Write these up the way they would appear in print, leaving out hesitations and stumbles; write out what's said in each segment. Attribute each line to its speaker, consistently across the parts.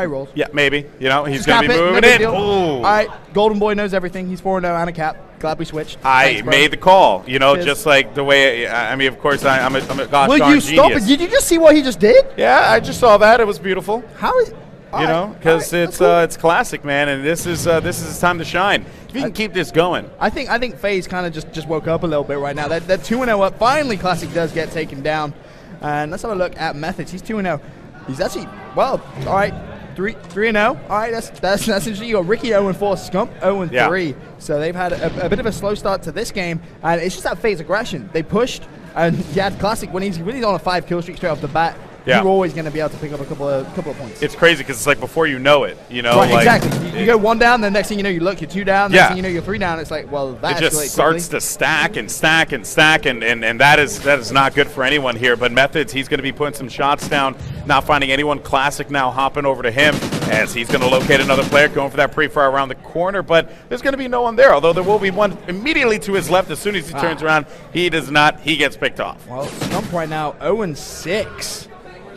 Speaker 1: rolls.
Speaker 2: Yeah, maybe. You know, he's
Speaker 1: Just
Speaker 2: going to be moving in.
Speaker 1: All right, Golden Boy knows everything. He's 4-0 and a cap. Glad we switched.
Speaker 2: I made the call, you know,
Speaker 1: Cheers.
Speaker 2: just like the way, I mean, of course, I'm a gosh
Speaker 1: Will
Speaker 2: darn
Speaker 1: you stop it?
Speaker 2: genius.
Speaker 1: Did you just see what he just did?
Speaker 2: Yeah, I just saw that. It was beautiful.
Speaker 1: How is
Speaker 2: You know, because it's classic, man, and this is his time to shine. If you can keep this going.
Speaker 1: I think FaZe kind of just woke up a little bit right now. They're 2-0 up. Finally, Classic does get taken down. And let's have a look at Methods. He's 2-0. He's actually, well, all right, 3-0. All right, that's interesting. You got Ricky 0-4, Scump 0-3. Yeah. So they've had a bit of a slow start to this game, and it's just that FaZe aggression. They pushed, and you had Classic when he's on a 5-kill streak straight off the bat. Yeah. You're always going to be able to pick up a couple of points.
Speaker 2: It's crazy because it's like before you know it, you know.
Speaker 1: Right,
Speaker 2: like
Speaker 1: exactly. You go 1 down, then next thing you know, you look, you're 2 down, next thing you know, you're 3 down. It's like, well, that
Speaker 2: it just starts to stack and stack and stack, and that is not good for anyone here. But Methods, he's going to be putting some shots down, not finding anyone. Classic now hopping over to him as he's going to locate another player, going for that pre-fire around the corner. But there's going to be no one there, although there will be one immediately to his left as soon as he turns around. He does not. He gets picked off.
Speaker 1: Well, Scump right now 0-6.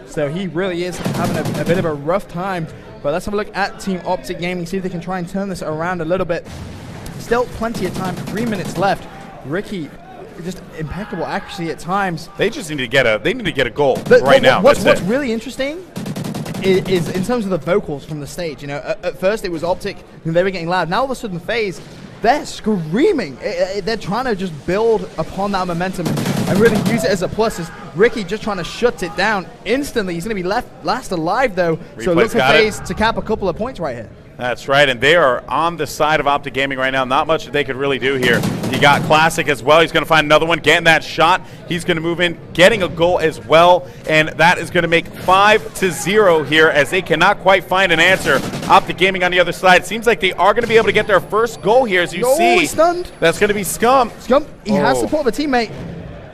Speaker 1: So he really is having a bit of a rough time. But let's have a look at Team Optic Gaming, see if they can try and turn this around a little bit. Still plenty of time, 3 minutes left. Ricky, just impeccable accuracy at times.
Speaker 2: They just need to get a goal right now.
Speaker 1: What's really interesting is in terms of the vocals from the stage. You know, at first it was Optic, and they were getting loud. Now all of a sudden FaZe, they're screaming. They're trying to just build upon that momentum and really use it as a plus. As Ricky just trying to shut it down instantly. He's going to be last alive though. So look for FaZe to cap a couple of points right here.
Speaker 2: That's right, and they are on the side of Optic Gaming right now. Not much that they could really do here. You got Classic as well. He's going to find another one, getting that shot. He's going to move in, getting a goal as well, and that is going to make 5-0 here as they cannot quite find an answer. Optic Gaming on the other side. Seems like they are going to be able to get their first goal here, as you see.
Speaker 1: He's stunned.
Speaker 2: That's going to be Scump.
Speaker 1: Scump, he has support of a teammate.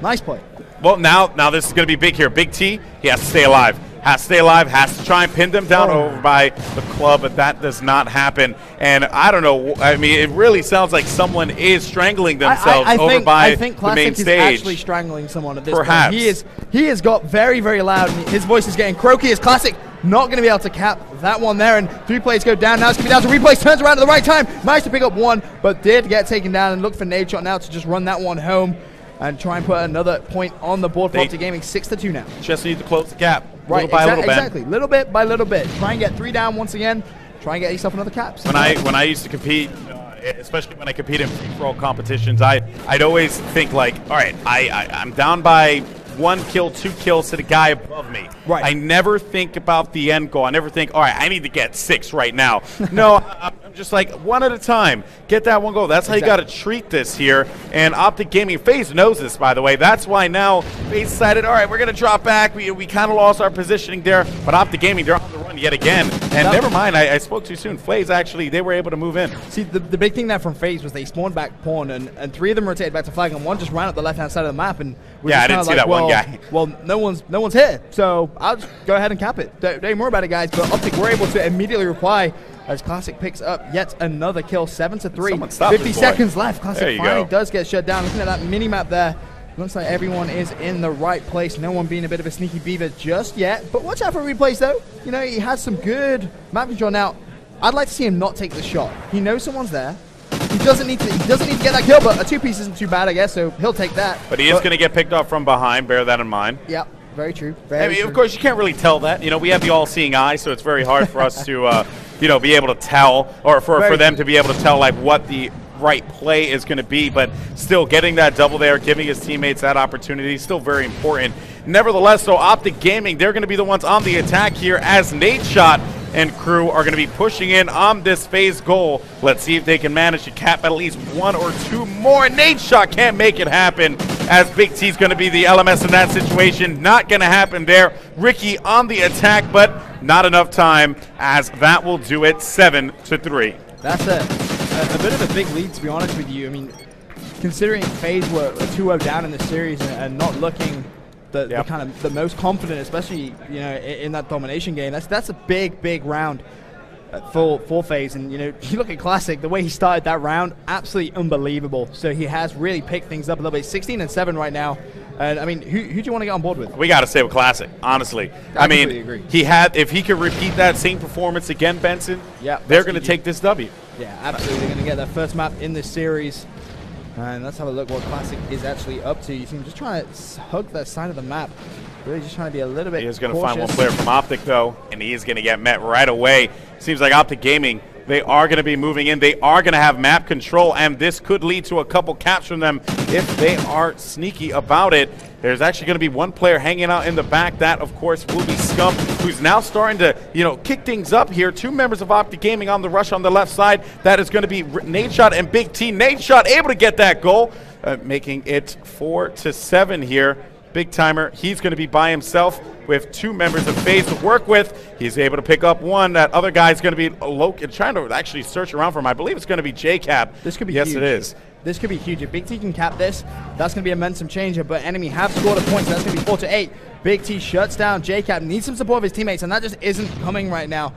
Speaker 1: Nice play.
Speaker 2: Well, now this is going to be big here. Big T, he has to stay alive. Has to stay alive, has to try and pin them down over by the club, but that does not happen. And I don't know, I mean, it really sounds like someone is strangling themselves over by the main stage.
Speaker 1: I think Classic is actually strangling someone at this
Speaker 2: Perhaps.
Speaker 1: point. He has got very, very loud, and his voice is getting croaky as Classic not going to be able to cap that one there, and 3 players go down. Now it's going to be down to replays, turns around at the right time, managed to pick up one, but did get taken down, and look for Nade Shot now to just run that one home and try and put another point on the board for Optic Gaming. 6-2 now.
Speaker 2: Just need to close the gap.
Speaker 1: Right,
Speaker 2: little by little,
Speaker 1: exactly. Little bit by little bit. Try and get 3 down once again. Try and get yourself another caps.
Speaker 2: When I used to compete, especially when I compete in free-for-all competitions, I'd always think like, all right, I'm down by 1 kill, 2 kills to the guy above me.
Speaker 1: Right.
Speaker 2: I never think about the end goal. I never think, all right, I need to get 6 right now. No, I'm just like 1 at a time. Get that 1 goal. That's how you got to treat this here. And Optic Gaming, FaZe knows this, by the way. That's why now FaZe decided, all right, we're going to drop back. We kind of lost our positioning there. But Optic Gaming, they're on the run yet again. And never mind, I spoke too soon. FaZe, actually, they were able to move in.
Speaker 1: See, the big thing there from FaZe was they spawned back pawn, and 3 of them rotated back to flag, and 1 just ran up the left-hand side of the map. And
Speaker 2: yeah, I didn't see that one guy.
Speaker 1: Well, no one's here, so I'll just go ahead and cap it. Don't worry about it, guys. But Optic were able to immediately reply as Classic picks up yet another kill, 7-3. 50 seconds left. Classic finally does get shut down. Looking at that mini map there, looks like everyone is in the right place. No one being a bit of a sneaky beaver just yet. But watch out for replays though. You know, he has some good map control. Now, I'd like to see him not take the shot. He knows someone's there. He doesn't need to get that kill, but a 2-piece isn't too bad, I guess, so he'll take that.
Speaker 2: But he is going to get picked off from behind. Bear that in mind.
Speaker 1: Yep, very true.
Speaker 2: I mean, of course, you can't really tell that. You know, we have the all-seeing eye, so it's very hard for us to, you know, be able to tell, or for them to be able to tell, like, what the right play is going to be. But still, getting that double there, giving his teammates that opportunity, still very important. Nevertheless, so Optic Gaming, they're going to be the ones on the attack here as Nade Shot and crew are going to be pushing in on this FaZe goal. Let's see if they can manage to cap at least 1 or 2 more. Nade Shot can't make it happen as Big T's going to be the LMS in that situation. Not going to happen there. Ricky on the attack, but not enough time as that will do it. 7-3.
Speaker 1: That's a bit of a big lead, to be honest with you. I mean, considering FaZe were 2-0 down in the series and not looking the kind of the most confident, especially in that domination game. That's a big round. for FaZe. And, you know, you look at Classic, the way he started that round, absolutely unbelievable. So he has really picked things up a little bit. 16-7 right now. And, I mean, who do you want to get on board with?
Speaker 2: We got to stay with Classic, honestly. I mean, agree. If he could repeat that same performance again, Benson, they're going to take this W.
Speaker 1: Yeah, absolutely. They're going to get their first map in this series. And let's have a look what Classic is actually up to. You see him just trying to hug that side of the map. Really just trying to be a little bit
Speaker 2: He is going to find one player from Optic, though, and he is going to get met right away. Seems like Optic Gaming, they are going to be moving in. They are going to have map control, and this could lead to a couple caps from them if they are sneaky about it. There's actually going to be one player hanging out in the back. That, of course, will be Scump, who's now starting to, you know, kick things up here. Two members of Optic Gaming on the rush on the left side. That is going to be Nadeshot and Big T. Nadeshot able to get that goal, making it 4-7 here. Big timer, he's going to be by himself with two members of FaZe to work with. He's able to pick up one. That other guy's going to be trying to actually search around for him. I believe it's going to be JCap.
Speaker 1: This could be
Speaker 2: huge.
Speaker 1: Yes,
Speaker 2: it is.
Speaker 1: This could be huge. If Big T can cap this, that's going to be a momentum changer. But enemy have scored a point, so that's going to be 4-8. Big T shuts down JCap. Needs some support of his teammates, and that just isn't coming right now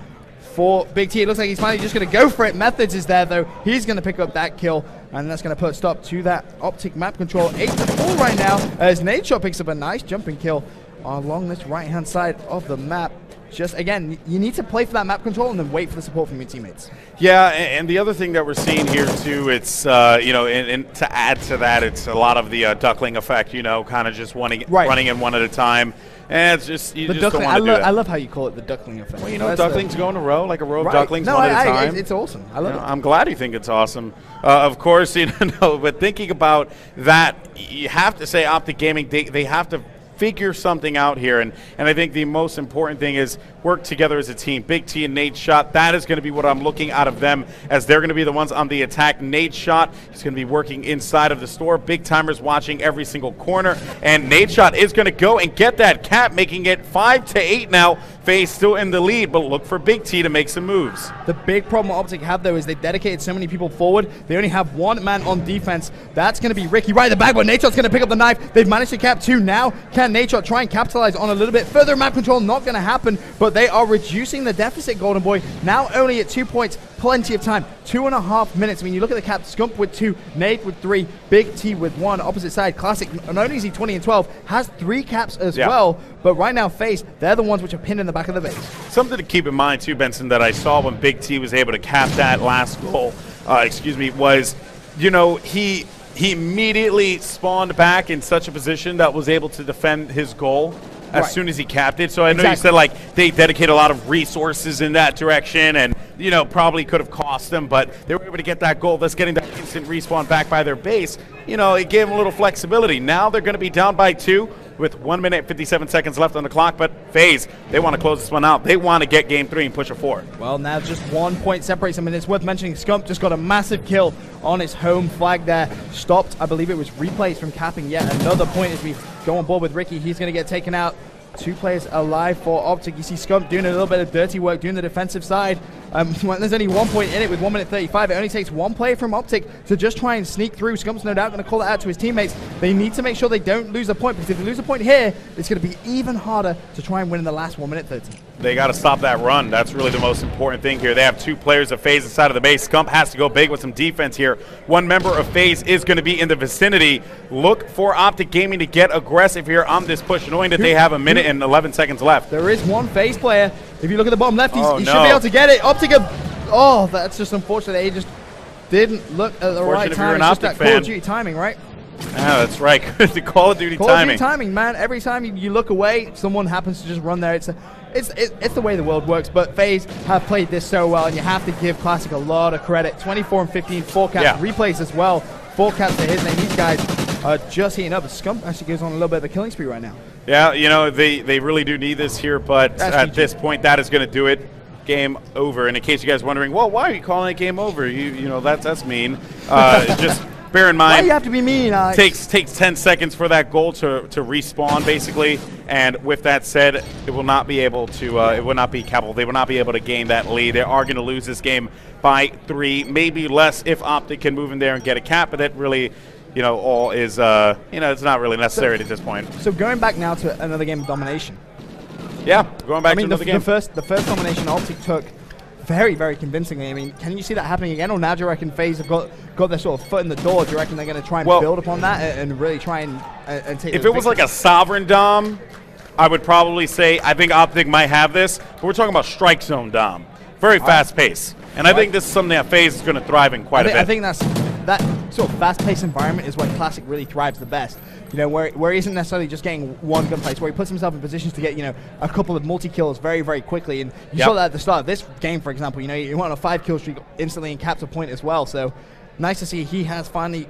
Speaker 1: for Big T. It looks like he's finally just going to go for it. Methods is there, though. He's going to pick up that kill, and that's going to put a stop to that Optic map control. 8-4 right now, as Nadeshot picks up a nice jumping kill along this right-hand side of the map. Just, again, you need to play for that map control and then wait for the support from your teammates.
Speaker 2: Yeah, and the other thing that we're seeing here, too, it's, you know, and to add to that, it's a lot of the duckling effect, you know, kind of just running in one at a time. And it's just, you just don't want to do that.
Speaker 1: I love how you call it the duckling effect.
Speaker 2: Well, you know, ducklings go in a row, like a row of ducklings one at a time.
Speaker 1: It's awesome. I love it.
Speaker 2: I'm glad you think it's awesome. Of course, you know, but thinking about that, you have to say Optic Gaming, they have to figure something out here, and I think the most important thing is work together as a team. Big T and Nadeshot, that is going to be what I'm looking out of them, as they're going to be the ones on the attack. Nadeshot is going to be working inside of the store. Big Timer's watching every single corner, and Nadeshot is going to go and get that cap, making it 5-8 now. FaZe still in the lead, but look for Big T to make some moves.
Speaker 1: The big problem Optic have, though, is they dedicated so many people forward. They only have one man on defense. That's going to be Ricky right at the back, but Nadeshot's going to pick up the knife. They've managed to cap 2 now. Can Nadeshot try and capitalize on a little bit further map control? Not going to happen, but they are reducing the deficit, Golden Boy. Now only at 2 points. Plenty of time. 2.5 minutes. I mean, you look at the cap. Scump with 2, Nade with 3, Big T with 1. Opposite side, Classic, not only is he 20-12, has 3 caps as well. But right now, FaZe, they're the ones which are pinned in the back of the base.
Speaker 2: Something to keep in mind, too, Benson, that I saw when Big T was able to cap that last goal, was, you know, he immediately spawned back in such a position that was able to defend his goal as soon as he capped it. So I know you said, like, they dedicate a lot of resources in that direction, and, you know, probably could have cost them, but they were able to get that goal, thus getting that instant respawn back by their base. You know, it gave them a little flexibility. Now they're going to be down by 2 with 1 minute, 57 seconds left on the clock, but FaZe, they want to close this one out. They want to get game 3 and push it forward. Well,
Speaker 1: now just 1 point separates them, and it's worth mentioning Scump just got a massive kill on his home flag there. Stopped, I believe it was replays from capping yet another point as we go on board with Ricky. He's going to get taken out. 2 players alive for Optic. You see Scump doing a little bit of dirty work, doing the defensive side. There's only 1 point in it with 1 minute 35. It only takes 1 player from Optic to just try and sneak through. Scump's no doubt going to call that out to his teammates. They need to make sure they don't lose a point, because if they lose a point here, it's going to be even harder to try and win in the last 1 minute 30.
Speaker 2: They got to stop that run. That's really the most important thing here. They have 2 players of FaZe inside of the base. Scump has to go big with some defense here. 1 member of FaZe is going to be in the vicinity. Look for Optic Gaming to get aggressive here on this push, knowing that they have 1 minute and 11 seconds left.
Speaker 1: There is 1 FaZe player. If you look at the bottom left, he should be able to get it. Optic, oh, that's just unfortunate. They just didn't look at the right time. It's just that Call of Duty timing, right?
Speaker 2: Yeah, that's right. The Call of Duty timing.
Speaker 1: Call of Duty timing, man. Every time you look away, someone happens to just run there. It's the way the world works, but FaZe have played this so well, and you have to give Classic a lot of credit. 24 and 15, 4 caps, replays as well. 4 caps to his name. These guys are just heating up. Scump actually goes on a little bit of a killing spree right now. Yeah,
Speaker 2: you know, they really do need this here, but at this point, that is going to do it. Game over. And in case you guys are wondering, well, why are you calling it game over? You know, that's mean. Just bear in mind,
Speaker 1: why you have to be mean?
Speaker 2: Takes 10 seconds for that goal to respawn, basically. And with that said, it will not be able to. It will not be capable. They will not be able to gain that lead. They are going to lose this game by 3, maybe less, if Optic can move in there and get a cap. But that really, you know, all is, you know, it's not really necessary at this point.
Speaker 1: So going back now to another game of domination.
Speaker 2: Yeah, going back to another game.
Speaker 1: The first domination Optic took very, very convincingly. I mean, can you see that happening again? Or now do you reckon FaZe have got their sort of foot in the door? Do you reckon they're going to try and build upon that and really try and take
Speaker 2: If it was like a sovereign dom, I would probably say I think Optic might have this, but we're talking about strike zone dom. Very fast pace. And I think this is something that FaZe is going to thrive in quite a bit.
Speaker 1: I think that sort of fast-paced environment is where Classic really thrives the best. You know, where he isn't necessarily just getting one gunplay, where he puts himself in positions to get, you know, a couple of multi-kills very, very quickly. And you saw that at the start of this game, for example. You know, he went on a 5-kill streak instantly and capped a point as well. So nice to see he has finally